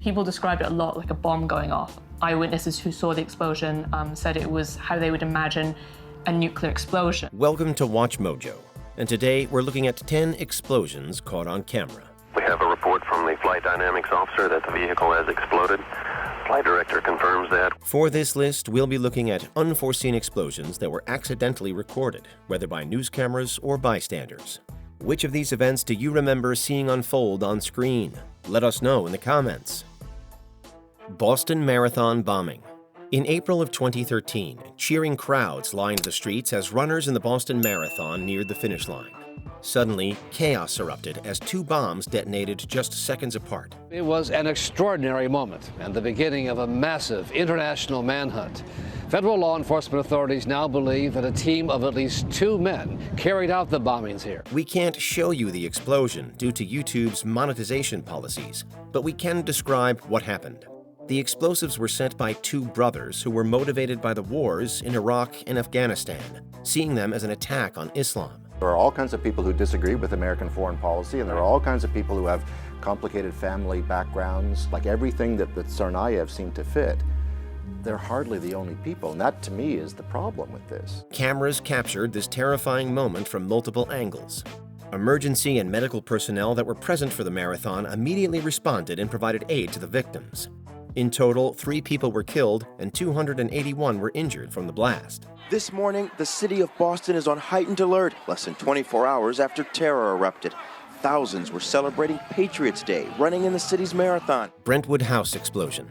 People described it a lot like a bomb going off. Eyewitnesses who saw the explosion said it was how they would imagine a nuclear explosion. Welcome to Watch Mojo, and today we're looking at 10 explosions caught on camera. We have a report from the flight dynamics officer that the vehicle has exploded. Flight director confirms that. For this list, we'll be looking at unforeseen explosions that were accidentally recorded, whether by news cameras or bystanders. Which of these events do you remember seeing unfold on screen? Let us know in the comments. Boston Marathon bombing. In April of 2013, cheering crowds lined the streets as runners in the Boston Marathon neared the finish line. Suddenly, chaos erupted as two bombs detonated just seconds apart. It was an extraordinary moment and the beginning of a massive international manhunt. Federal law enforcement authorities now believe that a team of at least 2 men carried out the bombings here. We can't show you the explosion due to YouTube's monetization policies, but we can describe what happened. The explosives were sent by 2 brothers who were motivated by the wars in Iraq and Afghanistan, seeing them as an attack on Islam. There are all kinds of people who disagree with American foreign policy, and there are all kinds of people who have complicated family backgrounds, like everything that Tsarnaev seemed to fit. They're hardly the only people, and that to me is the problem with this. Cameras captured this terrifying moment from multiple angles. Emergency and medical personnel that were present for the marathon immediately responded and provided aid to the victims. In total, 3 people were killed and 281 were injured from the blast. This morning, the city of Boston is on heightened alert, less than 24 hours after terror erupted. Thousands were celebrating Patriots Day, running in the city's marathon. Brentwood house explosion.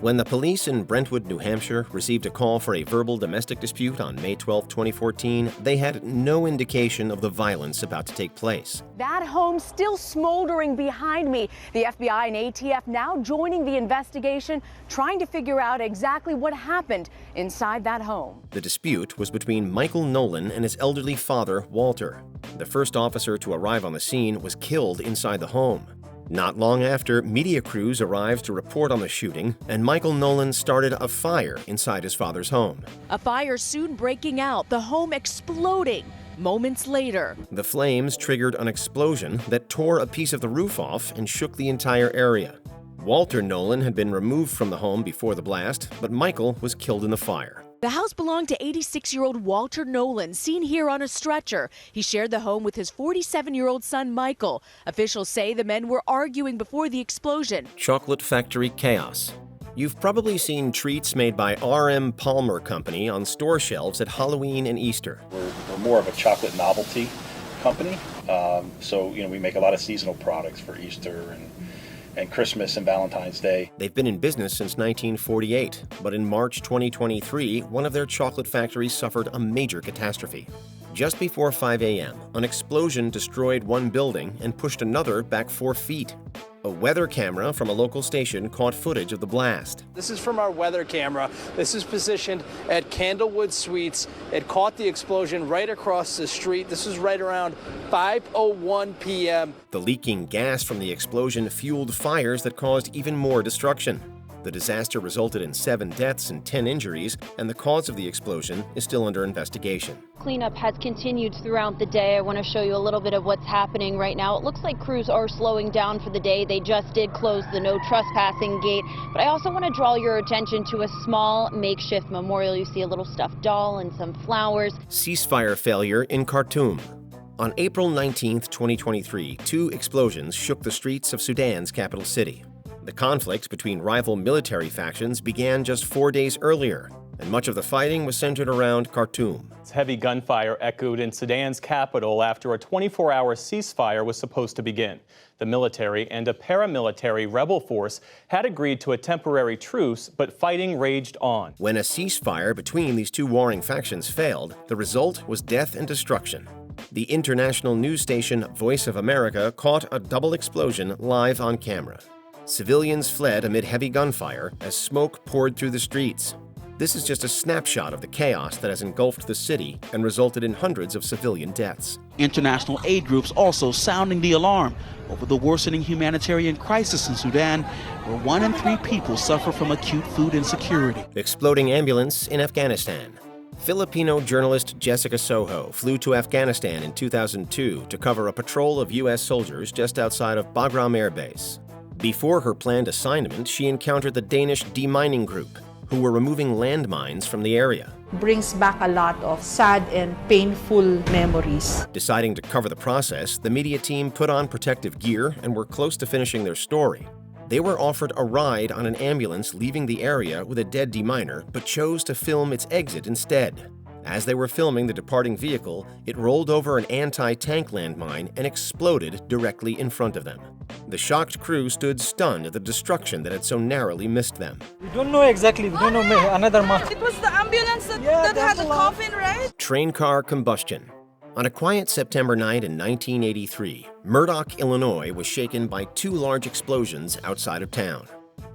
When the police in Brentwood, New Hampshire, received a call for a verbal domestic dispute on May 12, 2014, they had no indication of the violence about to take place. That home still smoldering behind me. The FBI and ATF now joining the investigation, trying to figure out exactly what happened inside that home. The dispute was between Michael Nolan and his elderly father, Walter. The first officer to arrive on the scene was killed inside the home. Not long after, media crews arrived to report on the shooting, and Michael Nolan started a fire inside his father's home. A fire soon breaking out, the home exploding. Moments later, the flames triggered an explosion that tore a piece of the roof off and shook the entire area. Walter Nolan had been removed from the home before the blast, but Michael was killed in the fire. The house belonged to 86-year-old Walter Nolan, seen here on a stretcher. He shared the home with his 47-year-old son, Michael. Officials say the men were arguing before the explosion. Chocolate factory chaos. You've probably seen treats made by R.M.Palmer Company on store shelves at Halloween and Easter. We're more of a chocolate novelty company. So we make a lot of seasonal products for Easter and Christmas and Valentine's Day. They've been in business since 1948, but in March 2023, one of their chocolate factories suffered a major catastrophe. Just before 5 a.m., an explosion destroyed one building and pushed another back 4 feet. A weather camera from a local station caught footage of the blast. This is from our weather camera. This is positioned at Candlewood Suites. It caught the explosion right across the street. This was right around 5:01 p.m. The leaking gas from the explosion fueled fires that caused even more destruction. The disaster resulted in 7 deaths and 10 injuries, and the cause of the explosion is still under investigation. Cleanup has continued throughout the day. I want to show you a little bit of what's happening right now. It looks like crews are slowing down for the day. They just did close the no trespassing gate. But I also want to draw your attention to a small makeshift memorial. You see a little stuffed doll and some flowers. Ceasefire failure in Khartoum. On April 19, 2023, 2 explosions shook the streets of Sudan's capital city. The conflict between rival military factions began just 4 days earlier, and much of the fighting was centered around Khartoum. Heavy gunfire echoed in Sudan's capital after a 24-hour ceasefire was supposed to begin. The military and a paramilitary rebel force had agreed to a temporary truce, but fighting raged on. When a ceasefire between these 2 warring factions failed, the result was death and destruction. The international news station Voice of America caught a double explosion live on camera. Civilians fled amid heavy gunfire as smoke poured through the streets. This is just a snapshot of the chaos that has engulfed the city and resulted in hundreds of civilian deaths. International aid groups also sounding the alarm over the worsening humanitarian crisis in Sudan, where 1 in 3 people suffer from acute food insecurity. Exploding ambulance in Afghanistan. Filipino journalist Jessica Soho flew to Afghanistan in 2002 to cover a patrol of U.S. soldiers just outside of Bagram Air Base. Before her planned assignment, she encountered the Danish demining group, who were removing landmines from the area. Brings back a lot of sad and painful memories. Deciding to cover the process, the media team put on protective gear and were close to finishing their story. They were offered a ride on an ambulance leaving the area with a dead deminer, but chose to film its exit instead. As they were filming the departing vehicle, it rolled over an anti-tank landmine and exploded directly in front of them. The shocked crew stood stunned at the destruction that had so narrowly missed them. We don't know exactly, we don't know another month. It was the ambulance that had the coffin, right? Train car combustion. On a quiet September night in 1983, Murdoch, Illinois was shaken by two large explosions outside of town.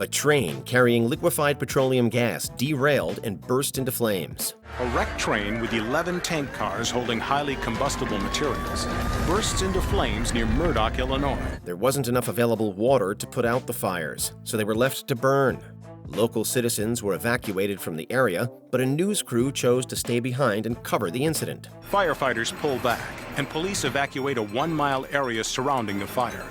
A train carrying liquefied petroleum gas derailed and burst into flames. A wrecked train with 11 tank cars holding highly combustible materials bursts into flames near Murdoch, Illinois. There wasn't enough available water to put out the fires, so they were left to burn. Local citizens were evacuated from the area, but a news crew chose to stay behind and cover the incident. Firefighters pull back, and police evacuate a 1-mile area surrounding the fire.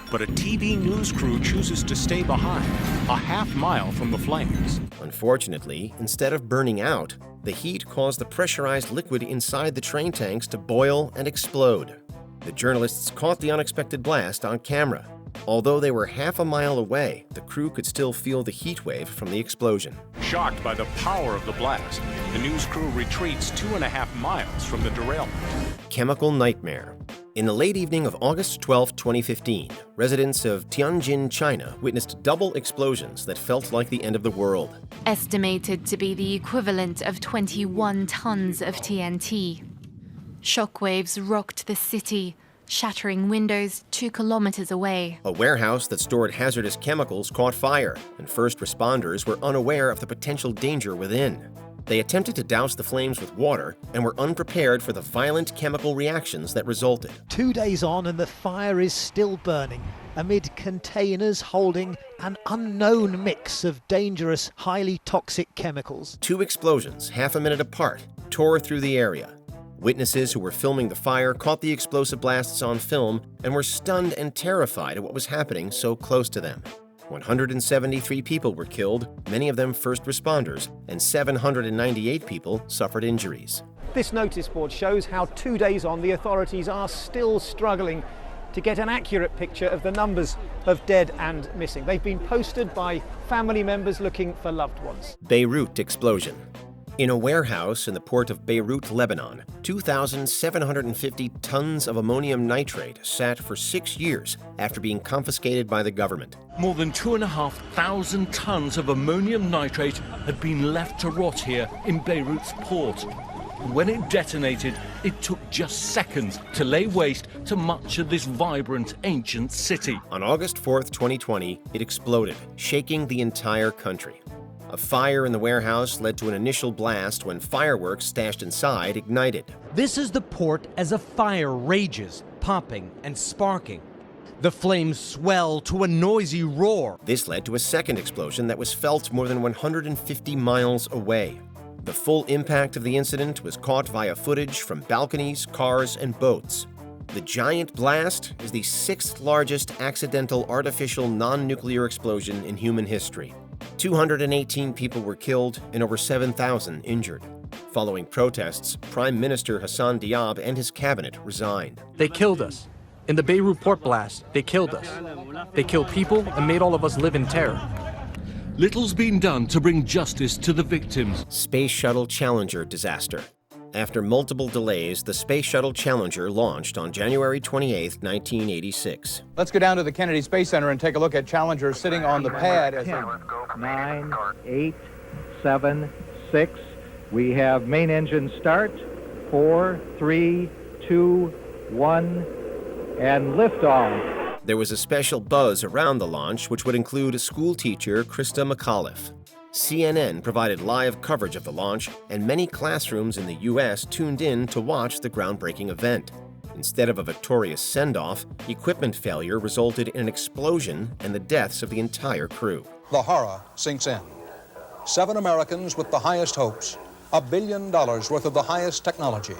But a TV news crew chooses to stay behind, a half-mile from the flames. Unfortunately, instead of burning out, the heat caused the pressurized liquid inside the train tanks to boil and explode. The journalists caught the unexpected blast on camera. Although they were half a mile away, the crew could still feel the heat wave from the explosion. Shocked by the power of the blast, the news crew retreats 2.5 miles from the derailment. Chemical nightmare. In the late evening of August 12, 2015, residents of Tianjin, China witnessed double explosions that felt like the end of the world. Estimated to be the equivalent of 21 tons of TNT. Shockwaves rocked the city, shattering windows 2 kilometers away. A warehouse that stored hazardous chemicals caught fire, and first responders were unaware of the potential danger within. They attempted to douse the flames with water and were unprepared for the violent chemical reactions that resulted. 2 days on and the fire is still burning amid containers holding an unknown mix of dangerous, highly toxic chemicals. 2 explosions, half a minute apart, tore through the area. Witnesses who were filming the fire caught the explosive blasts on film and were stunned and terrified at what was happening so close to them. 173 people were killed, many of them first responders, and 798 people suffered injuries. This notice board shows how 2 days on, the authorities are still struggling to get an accurate picture of the numbers of dead and missing. They've been posted by family members looking for loved ones. Beirut Explosion. In a warehouse in the port of Beirut, Lebanon, 2,750 tons of ammonium nitrate sat for 6 years after being confiscated by the government. More than 2,500 tons of ammonium nitrate had been left to rot here in Beirut's port. And when it detonated, it took just seconds to lay waste to much of this vibrant ancient city. On August 4th, 2020, it exploded, shaking the entire country. A fire in the warehouse led to an initial blast when fireworks stashed inside ignited. This is the port as a fire rages, popping and sparking. The flames swell to a noisy roar. This led to a second explosion that was felt more than 150 miles away. The full impact of the incident was caught via footage from balconies, cars, and boats. The giant blast is the 6th largest accidental artificial non-nuclear explosion in human history. 218 people were killed and over 7,000 injured. Following protests, Prime Minister Hassan Diab and his cabinet resigned. They killed us. In the Beirut port blast, they killed us. They killed people and made all of us live in terror. Little's been done to bring justice to the victims. Space Shuttle Challenger disaster. After multiple delays, the Space Shuttle Challenger launched on January 28, 1986. Let's go down to the Kennedy Space Center and take a look at Challenger sitting on the pad. 10, 9, 8, 7, 6. We have main engine start. 4, 3, 2, 1, and liftoff. There was a special buzz around the launch, which would include school teacher Krista McAuliffe. CNN provided live coverage of the launch, and many classrooms in the U.S. tuned in to watch the groundbreaking event. Instead of a victorious send-off, equipment failure resulted in an explosion and the deaths of the entire crew. The horror sinks in. 7 Americans with the highest hopes, $1 billion worth of the highest technology,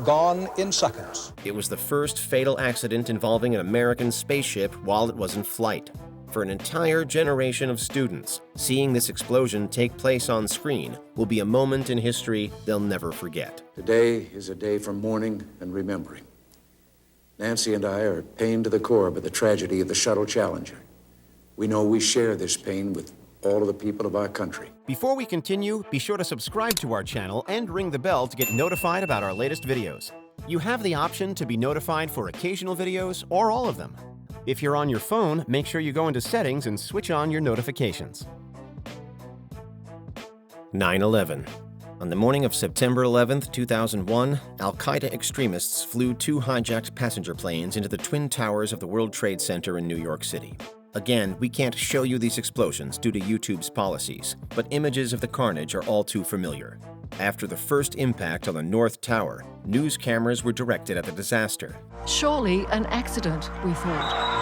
gone in seconds. It was the first fatal accident involving an American spaceship while it was in flight. For an entire generation of students, seeing this explosion take place on screen will be a moment in history they'll never forget. Today is a day for mourning and remembering. Nancy and I are pained to the core by the tragedy of the Shuttle Challenger. We know we share this pain with all of the people of our country. Before we continue, be sure to subscribe to our channel and ring the bell to get notified about our latest videos. You have the option to be notified for occasional videos or all of them. If you're on your phone, make sure you go into Settings and switch on your notifications. 9/11. On the morning of September 11, 2001, Al-Qaeda extremists flew 2 hijacked passenger planes into the Twin Towers of the World Trade Center in New York City. Again, we can't show you these explosions due to YouTube's policies, but images of the carnage are all too familiar. After the first impact on the North Tower, news cameras were directed at the disaster. Surely an accident, we thought.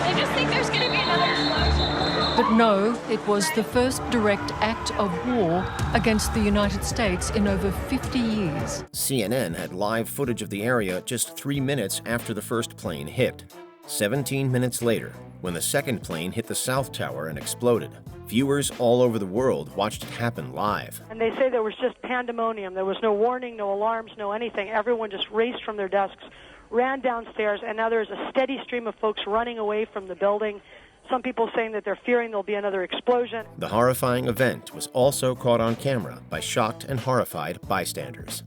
They just think there's going to be another explosion. But no, it was the first direct act of war against the United States in over 50 years. CNN had live footage of the area just 3 minutes after the first plane hit. 17 minutes later, when the second plane hit the South Tower and exploded, viewers all over the world watched it happen live. And they say there was just pandemonium. There was no warning, no alarms, no anything. Everyone just raced from their desks, ran downstairs, and now there's a steady stream of folks running away from the building. Some people saying that they're fearing there'll be another explosion. The horrifying event was also caught on camera by shocked and horrified bystanders.